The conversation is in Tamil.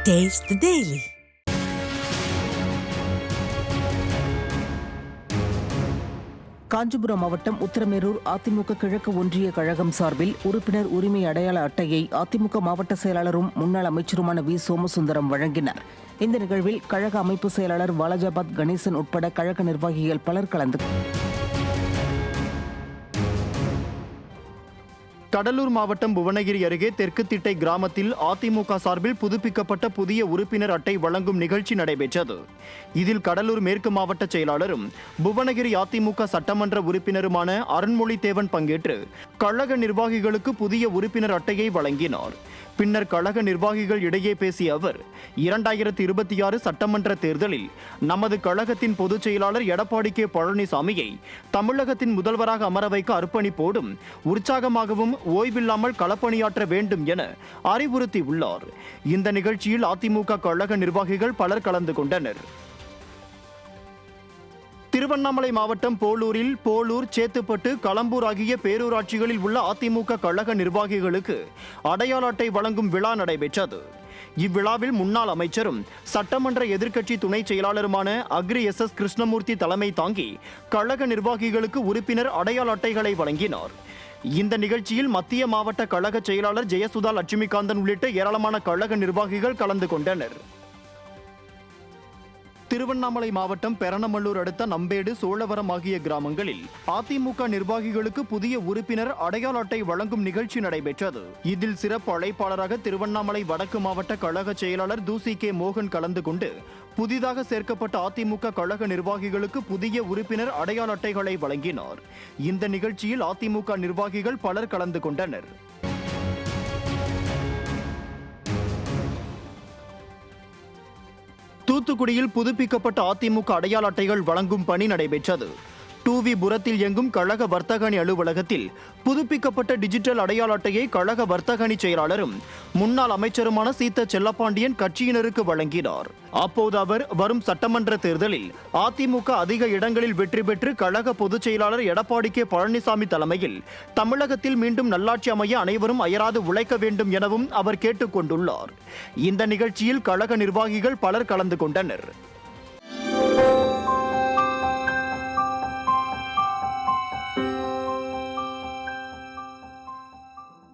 Taste the Daily. காஞ்சிபுரம் மாவட்டம் உத்திரமேரூர் அதிமுக கிழக்கு ஒன்றிய கழகம் சார்பில் உறுப்பினர் உரிமை அடையாள அட்டையை அதிமுக மாவட்ட செயலாளரும் முன்னாள் அமைச்சருமான வி சோமசுந்தரம் வழங்கினார். இந்த நிகழ்வில் கழக அமைப்பு செயலாளர் வாலாஜாபாத் கணேசன் உட்பட கழக நிர்வாகிகள் பலர் கலந்து கடலூர் மாவட்டம் புவனகிரி அருகே தெற்கு திட்டை கிராமத்தில் அதிமுக சார்பில் புதுப்பிக்கப்பட்ட புதிய உறுப்பினர் அட்டை வழங்கும் நிகழ்ச்சி நடைபெற்றது. இதில் கடலூர் மேற்கு மாவட்ட செயலாளரும் புவனகிரி அதிமுக சட்டமன்ற உறுப்பினருமான அருண்மொழி தேவன் பங்கேற்று கழக நிர்வாகிகளுக்கு புதிய உறுப்பினர் அட்டையை வழங்கினார். பின்னர் கழக நிர்வாகிகள் இடையே பேசிய அவர், 2026 சட்டமன்ற தேர்தலில் நமது கழகத்தின் பொதுச் செயலாளர் எடப்பாடி கே பழனிசாமியை தமிழகத்தின் முதல்வராக அமர வைக்க அர்ப்பணிப்போடும் உற்சாகமாகவும் ஓய்வில்லாமல் களப்பணியாற்ற வேண்டும் என அறிவுறுத்தியுள்ளார். இந்த நிகழ்ச்சியில் அதிமுக கழக நிர்வாகிகள் பலர் கலந்து கொண்டனர். திருவண்ணாமலை மாவட்டம் போலூரில் போலூர், சேத்துப்பட்டு, களம்பூர் ஆகிய பேரூராட்சிகளில் உள்ள அதிமுக கழக நிர்வாகிகளுக்கு அடையாள அட்டை வழங்கும் விழா நடைபெற்றது. இவ்விழாவில் முன்னாள் அமைச்சரும் சட்டமன்ற எதிர்க்கட்சி துணை செயலாளருமான அக்ரி SS கிருஷ்ணமூர்த்தி தலைமை தாங்கி கழக நிர்வாகிகளுக்கு உறுப்பினர் அடையாள அட்டைகளை வழங்கினார். இந்த நிகழ்ச்சியில் மத்திய மாவட்ட கழக செயலாளர் ஜெயசுதா லட்சுமிகாந்தன் உள்ளிட்ட ஏராளமான கழக நிர்வாகிகள் கலந்து கொண்டனர். திருவண்ணாமலை மாவட்டம் பெரணமல்லூர் அடுத்த நம்பேடு, சோழவரம் ஆகிய கிராமங்களில் அதிமுக நிர்வாகிகளுக்கு புதிய உறுப்பினர் அடையாள அட்டை வழங்கும் நிகழ்ச்சி நடைபெற்றது. இதில் சிறப்பு அழைப்பாளராக திருவண்ணாமலை வடக்கு மாவட்ட கழக செயலாளர் தூசி கே மோகன் கலந்து கொண்டு புதிதாக சேர்க்கப்பட்ட அதிமுக கழக நிர்வாகிகளுக்கு புதிய உறுப்பினர் அடையாள அட்டைகளை வழங்கினார். இந்த நிகழ்ச்சியில் அதிமுக நிர்வாகிகள் பலர் கலந்து கொண்டனர். தூத்துக்குடியில் புதுப்பிக்கப்பட்ட அதிமுக அடையாள அட்டைகள் வழங்கும் பணி நடைபெற்றது. 2V புரத்தில் இயங்கும் கழக வர்த்தகணி அலுவலகத்தில் புதுப்பிக்கப்பட்ட டிஜிட்டல் அடையாள அட்டையை கழக வர்த்தகணி செயலாளரும் முன்னாள் அமைச்சருமான சீத்த செல்லப்பாண்டியன் கட்சியினருக்கு வழங்கினார். அப்போது அவர், வரும் சட்டமன்ற தேர்தலில் அதிமுக அதிக இடங்களில் வெற்றி பெற்று கழக பொதுச் செயலாளர் எடப்பாடி கே பழனிசாமி தலைமையில் தமிழகத்தில் மீண்டும் நல்லாட்சி அமைய அனைவரும் அயராது உழைக்க வேண்டும் எனவும் அவர் கேட்டுக் கொண்டுள்ளார். இந்த நிகழ்ச்சியில் கழக நிர்வாகிகள் பலர் கலந்து கொண்டனர்.